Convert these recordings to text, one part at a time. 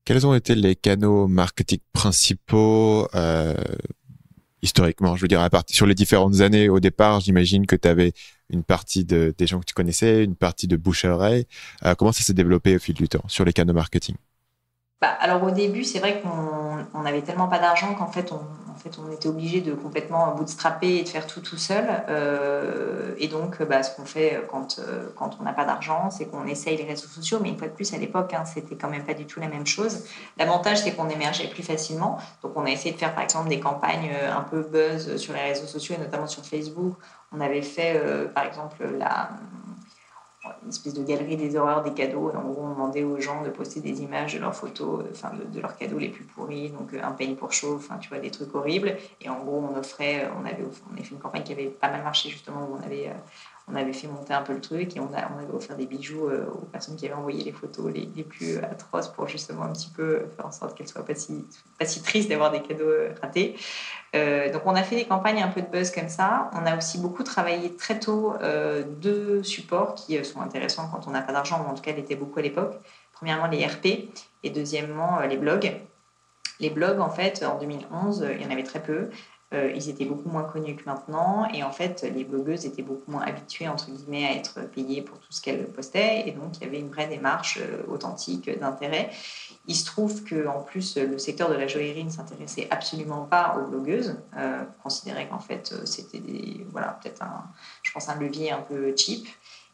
Quels ont été les canaux marketing principaux historiquement? Je veux dire, sur les différentes années, au départ, j'imagine que tu avais une partie des gens que tu connaissais, une partie de bouche à oreille. Comment ça s'est développé au fil du temps sur les canaux marketing? Alors au début, c'est vrai qu'on n'avait tellement pas d'argent qu'en fait on était obligé de complètement bootstrapper et de faire tout seul. Et donc, ce qu'on fait quand on n'a pas d'argent, c'est qu'on essaye les réseaux sociaux. Mais une fois de plus, à l'époque, c'était quand même pas du tout la même chose. L'avantage, c'est qu'on émergeait plus facilement. Donc, on a essayé de faire, par exemple, des campagnes un peu buzz sur les réseaux sociaux et notamment sur Facebook. On avait fait, par exemple, une espèce de galerie des horreurs des cadeaux. En gros, on demandait aux gens de poster des images de leurs photos, de leurs cadeaux les plus pourris, donc un peigne pour chauve, tu vois, des trucs horribles. Et en gros, on offrait, on avait fait une campagne qui avait pas mal marché justement, où on avait fait monter un peu le truc et on avait offert des bijoux aux personnes qui avaient envoyé les photos les plus atroces pour justement un petit peu faire en sorte qu'elles soient pas si tristes d'avoir des cadeaux ratés. Donc on a fait des campagnes un peu de buzz comme ça. On a aussi beaucoup travaillé très tôt deux supports qui sont intéressants quand on n'a pas d'argent, ou en tout cas l'étaient beaucoup à l'époque. Premièrement les RP et deuxièmement les blogs. Les blogs, en fait, en 2011, il y en avait très peu. Ils étaient beaucoup moins connus que maintenant. Et en fait, les blogueuses étaient beaucoup moins habituées, entre guillemets, à être payées pour tout ce qu'elles postaient. Et donc, il y avait une vraie démarche authentique d'intérêt. Il se trouve qu'en plus, le secteur de la joaillerie ne s'intéressait absolument pas aux blogueuses. Considérait qu'en fait, c'était peut-être je pense, un levier un peu cheap.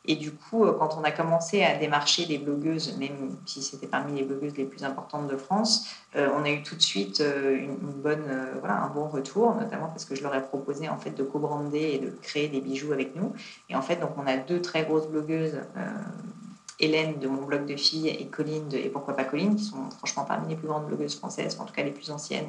Et du coup, quand on a commencé à démarcher les blogueuses, même si c'était parmi les blogueuses les plus importantes de France, on a eu tout de suite un bon retour, notamment parce que je leur ai proposé en fait de co-brander et de créer des bijoux avec nous. Et en fait, donc on a deux très grosses blogueuses, Hélène de mon blog de filles et Colline et pourquoi pas Colline, qui sont franchement parmi les plus grandes blogueuses françaises, en tout cas les plus anciennes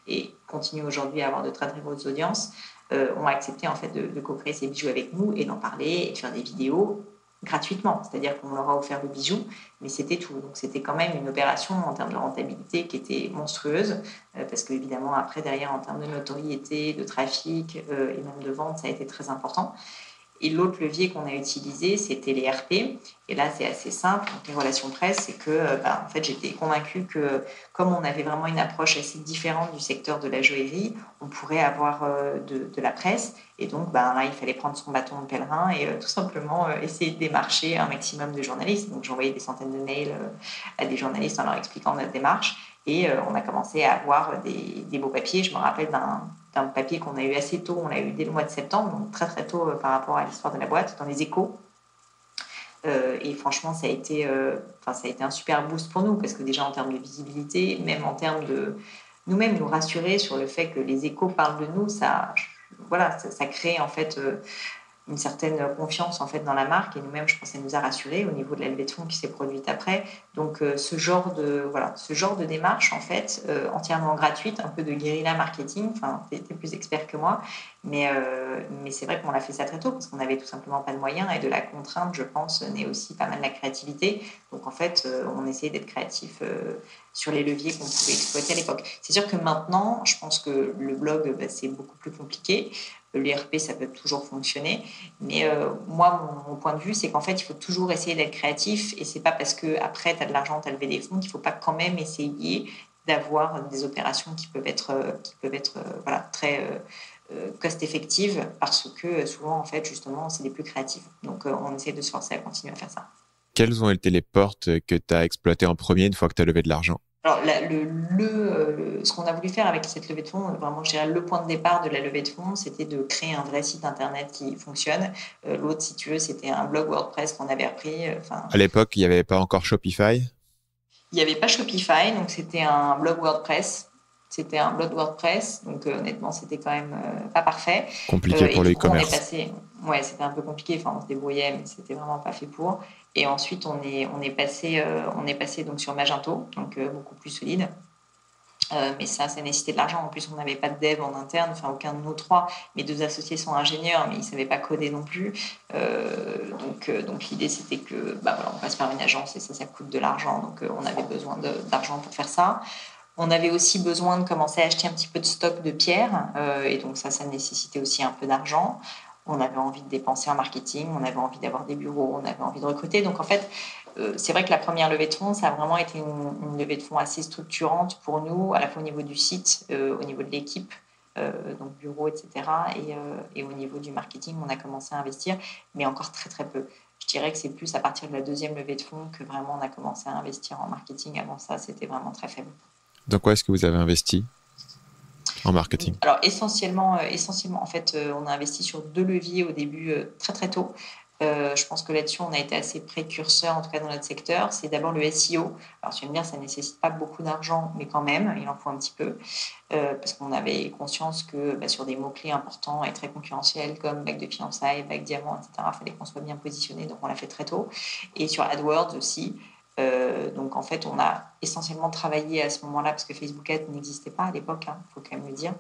et continuent aujourd'hui à avoir de très très grosses audiences, ont accepté en fait de co-créer ces bijoux avec nous et d'en parler et de faire des vidéos gratuitement. C'est-à-dire qu'on leur a offert le bijou, mais c'était tout. Donc c'était quand même une opération en termes de rentabilité qui était monstrueuse, parce qu'évidemment après derrière en termes de notoriété, de trafic et même de vente, ça a été très important. Et l'autre levier qu'on a utilisé, c'était les RP. Et là, c'est assez simple. Donc, les relations presse, c'est que, en fait, j'étais convaincue que, comme on avait vraiment une approche assez différente du secteur de la joaillerie, on pourrait avoir de la presse. Et donc, là, il fallait prendre son bâton de pèlerin et tout simplement essayer de démarcher un maximum de journalistes. Donc, j'envoyais des centaines de mails à des journalistes en leur expliquant notre démarche. Et on a commencé à avoir des beaux papiers. Je me rappelle d'un papier qu'on a eu assez tôt, on l'a eu dès le mois de septembre, donc très très tôt par rapport à l'histoire de la boîte, dans les Échos. Et franchement, ça a été un super boost pour nous, parce que déjà en termes de visibilité, même en termes de nous-mêmes nous rassurer sur le fait que les Échos parlent de nous, ça crée en fait une certaine confiance en fait dans la marque et nous-mêmes, je pense, ça nous a rassurés au niveau de la levée de fonds qui s'est produite après. Donc ce genre de démarche en fait entièrement gratuite, un peu de guérilla marketing. Enfin, t'es plus expert que moi, mais c'est vrai qu'on l'a fait ça très tôt parce qu'on n'avait tout simplement pas de moyens et de la contrainte, je pense, naît aussi pas mal la créativité. Donc en fait, on essayait d'être créatif sur les leviers qu'on pouvait exploiter à l'époque. C'est sûr que maintenant, je pense que le blog, c'est beaucoup plus compliqué. L'ERP, ça peut toujours fonctionner. Mais moi, mon point de vue, c'est qu'en fait, il faut toujours essayer d'être créatif. Et c'est pas parce qu'après, tu as de l'argent, tu as levé des fonds, qu'il ne faut pas quand même essayer d'avoir des opérations qui peuvent être très cost-effectives parce que souvent, en fait, justement, c'est les plus créatifs. Donc, on essaie de se forcer à continuer à faire ça. Quelles ont été les portes que tu as exploitées en premier une fois que tu as levé de l'argent? Alors, ce qu'on a voulu faire avec cette levée de fonds, vraiment, je dirais, le point de départ de la levée de fonds, c'était de créer un vrai site internet qui fonctionne. L'autre, si tu veux, c'était un blog WordPress qu'on avait repris. À l'époque, il n'y avait pas encore Shopify. Il n'y avait pas Shopify, donc c'était un blog WordPress. C'était un blog WordPress, donc honnêtement, c'était quand même pas parfait. Compliqué Et pour le du coup, on est e-commerce. passé. Ouais, c'était un peu compliqué. Enfin, on se débrouillait, mais c'était vraiment pas fait pour. Et ensuite, on est passé donc sur Magento, donc beaucoup plus solide. Mais ça nécessitait de l'argent. En plus, on n'avait pas de dev en interne, enfin aucun de nous trois. Mes deux associés sont ingénieurs, mais ils ne savaient pas coder non plus. Donc l'idée, c'était que on passe par une agence et ça coûte de l'argent. Donc on avait besoin d'argent pour faire ça. On avait aussi besoin de commencer à acheter un petit peu de stock de pierres. Et donc ça nécessitait aussi un peu d'argent. On avait envie de dépenser en marketing, on avait envie d'avoir des bureaux, on avait envie de recruter. Donc en fait, c'est vrai que la première levée de fonds, ça a vraiment été une levée de fonds assez structurante pour nous, à la fois au niveau du site, au niveau de l'équipe, donc bureau, etc. Et au niveau du marketing, on a commencé à investir, mais encore très très peu. Je dirais que c'est plus à partir de la deuxième levée de fonds que vraiment on a commencé à investir en marketing. Avant ça, c'était vraiment très faible. Dans quoi est-ce que vous avez investi en marketing? Alors essentiellement, en fait, on a investi sur 2 leviers au début, très très tôt. Je pense que là-dessus, on a été assez précurseur, en tout cas dans notre secteur. C'est d'abord le SEO. Alors tu vas me dire, ça ne nécessite pas beaucoup d'argent, mais quand même, il en faut un petit peu. Parce qu'on avait conscience que sur des mots-clés importants et très concurrentiels comme bague de fiançailles, bague diamant, etc., il fallait qu'on soit bien positionné, donc on l'a fait très tôt. Et sur AdWords aussi. Donc en fait, on a essentiellement travaillé à ce moment-là, parce que Facebook Ads n'existait pas à l'époque, il faut quand même le dire,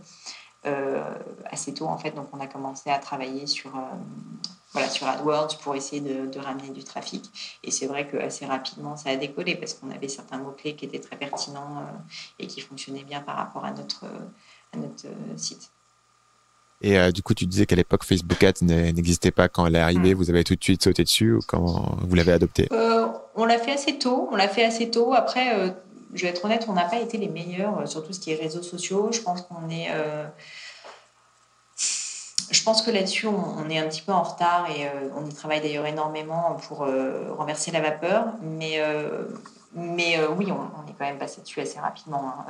assez tôt en fait. Donc on a commencé à travailler sur AdWords pour essayer de ramener du trafic. Et c'est vrai qu'assez rapidement, ça a décollé parce qu'on avait certains mots-clés qui étaient très pertinents et qui fonctionnaient bien par rapport à notre site. Et du coup, tu disais qu'à l'époque, Facebook Ads n'existait pas quand elle est arrivée. Vous avez tout de suite sauté dessus ou quand vous l'avez adopté? On l'a fait assez tôt. Après, je vais être honnête, on n'a pas été les meilleurs sur tout ce qui est réseaux sociaux. Je pense que là-dessus, on est un petit peu en retard et on y travaille d'ailleurs énormément pour renverser la vapeur. Mais oui, on est quand même passé dessus assez rapidement.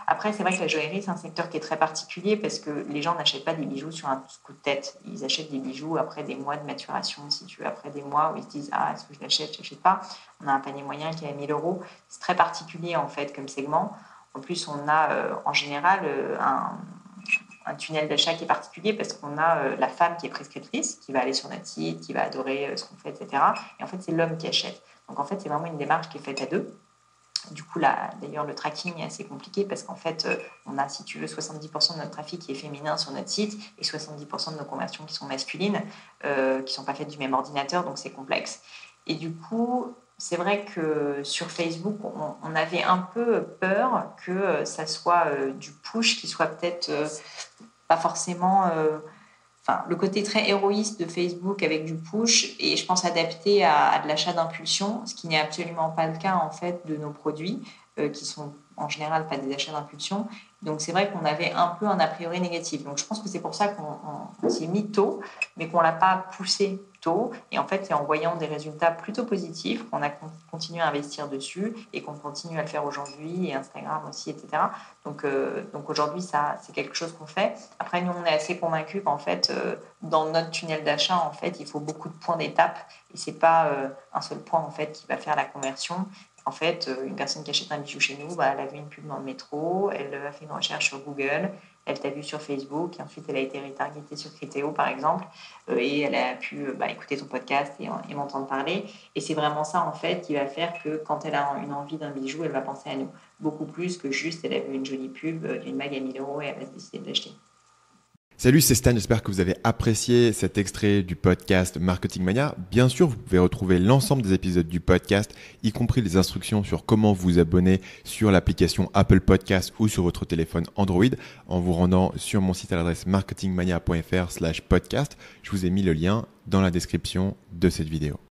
Après, c'est vrai que la joaillerie, c'est un secteur qui est très particulier parce que les gens n'achètent pas des bijoux sur un coup de tête. Ils achètent des bijoux après des mois de maturation, si tu veux, après des mois où ils se disent « Ah, est-ce que je l'achète pas ?» On a un panier moyen qui est à 1 000 €. C'est très particulier, en fait, comme segment. En plus, on a en général un tunnel d'achat qui est particulier parce qu'on a la femme qui est prescriptrice, qui va aller sur notre site, qui va adorer ce qu'on fait, etc. Et en fait, c'est l'homme qui achète. Donc, en fait, c'est vraiment une démarche qui est faite à deux. Du coup, là, d'ailleurs, le tracking est assez compliqué parce qu'en fait, on a, si tu veux, 70% de notre trafic qui est féminin sur notre site et 70% de nos conversions qui sont masculines, qui ne sont pas faites du même ordinateur, donc c'est complexe. Et du coup, c'est vrai que sur Facebook, on avait un peu peur que ça soit du push qui soit peut-être pas forcément... le côté très héroïste de Facebook avec du push et je pense adapté à de l'achat d'impulsion, ce qui n'est absolument pas le cas en fait de nos produits qui sont en général pas des achats d'impulsion. Donc c'est vrai qu'on avait un peu un a priori négatif. Donc je pense que c'est pour ça qu'on s'y est mis tôt, mais qu'on l'a pas poussé tôt. Et en fait, c'est en voyant des résultats plutôt positifs qu'on a continué à investir dessus et qu'on continue à le faire aujourd'hui et Instagram aussi, etc. Donc aujourd'hui, ça, c'est quelque chose qu'on fait. Après, nous, on est assez convaincus qu'en fait, dans notre tunnel d'achat, en fait, il faut beaucoup de points d'étape et c'est pas un seul point en fait qui va faire la conversion. En fait, une personne qui achète un bijou chez nous, elle a vu une pub dans le métro, elle a fait une recherche sur Google, elle t'a vu sur Facebook, et ensuite elle a été retargetée sur Criteo, par exemple, et elle a pu écouter ton podcast et m'entendre parler. Et c'est vraiment ça, en fait, qui va faire que quand elle a une envie d'un bijou, elle va penser à nous. Beaucoup plus que juste, elle a vu une jolie pub d'une bague à 1 000 € et elle va se décider de l'acheter. Salut, c'est Stan, j'espère que vous avez apprécié cet extrait du podcast Marketing Mania. Bien sûr, vous pouvez retrouver l'ensemble des épisodes du podcast, y compris les instructions sur comment vous abonner sur l'application Apple Podcast ou sur votre téléphone Android en vous rendant sur mon site à l'adresse marketingmania.fr/podcast. Je vous ai mis le lien dans la description de cette vidéo.